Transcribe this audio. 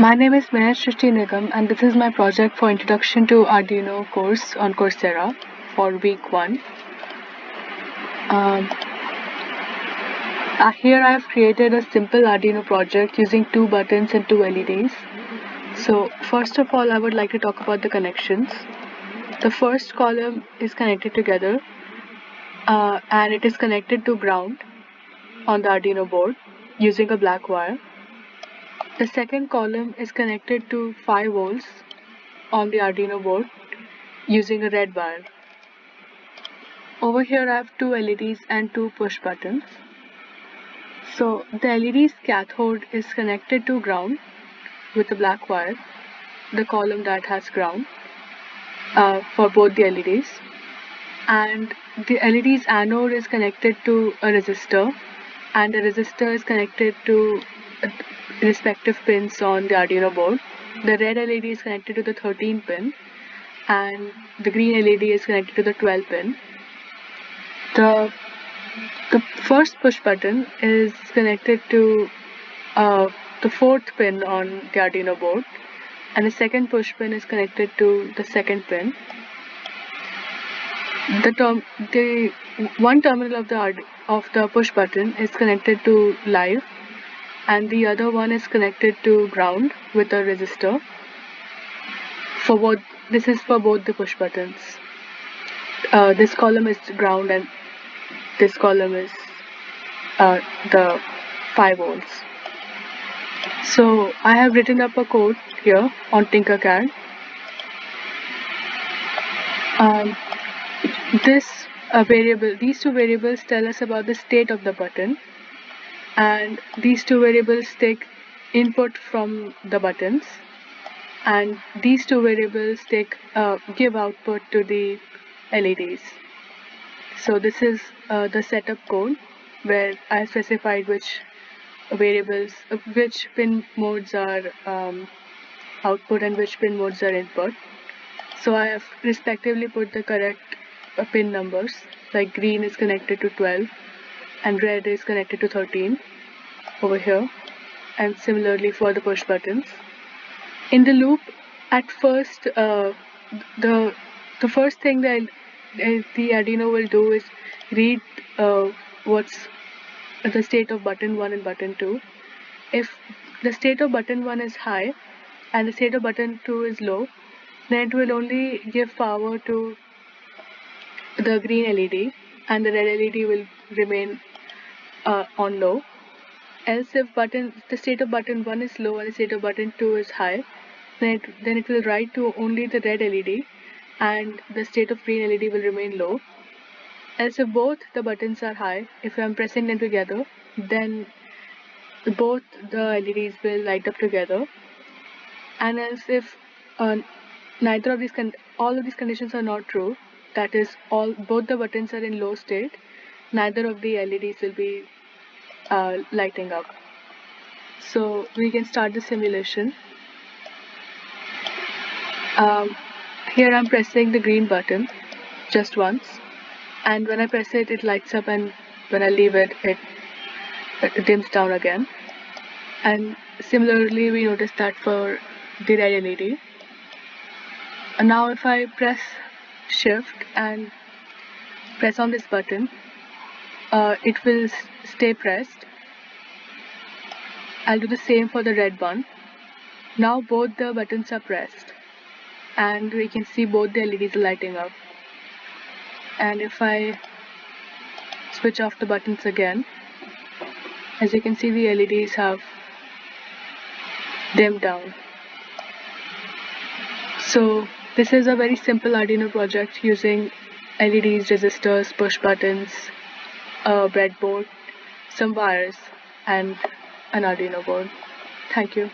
My name is Meher Shrishti Nigam, and this is my project for Introduction to Arduino course on Coursera for week 1. Um, Here I have created a simple Arduino project using 2 buttons and 2 LEDs. So first of all, I would like to talk about the connections. The first column is connected together and it is connected to ground on the Arduino board using a black wire. The second column is connected to 5 volts on the Arduino board using a red wire. Over here I have 2 LEDs and 2 push buttons. So the LED's cathode is connected to ground with a black wire, the column that has ground for both the LEDs. And the LED's anode is connected to a resistor, and the resistor is connected to respective pins on the Arduino board. The red LED is connected to the 13 pin and the green LED is connected to the 12 pin. The first push button is connected to the 4th pin on the Arduino board, and the second push pin is connected to the 2nd pin. The one terminal of the push button is connected to live, and the other one is connected to ground with a resistor. This is for both the push buttons. This column is ground and this column is the 5 volts. So I have written up a code here on Tinkercad. These two variables tell us about the state of the button, and these two variables take input from the buttons, and these two variables give output to the LEDs. So this is the setup code where I specified which pin modes are output and which pin modes are input. So I have respectively put the correct pin numbers, like green is connected to 12 and red is connected to 13 over here, and similarly for the push buttons. In the loop, at first, the first thing that the Arduino will do is read what's the state of button 1 and button 2. If the state of button 1 is high and the state of button 2 is low, then it will only give power to the green LED and the red LED will remain on low. Else if the state of button 1 is low and the state of button 2 is high, then it will write to only the red LED and the state of green LED will remain low. Else if both the buttons are high, if I am pressing them together, then both the LEDs will light up together. And else if neither of these all of these conditions are not true, that is both the buttons are in low state, neither of the LEDs will be lighting up. So we can start the simulation. Here I'm pressing the green button just once, and when I press it, it lights up, and when I leave it, it dims down again. And similarly, we notice that for the red LED. And now if I press shift and press on this button, it will stay pressed. I'll do the same for the red one. Now both the buttons are pressed and we can see both the LEDs are lighting up. And if I switch off the buttons again, as you can see, the LEDs have dimmed down. So this is a very simple Arduino project using LEDs, resistors, push buttons, a breadboard, some wires, and an Arduino board. Thank you.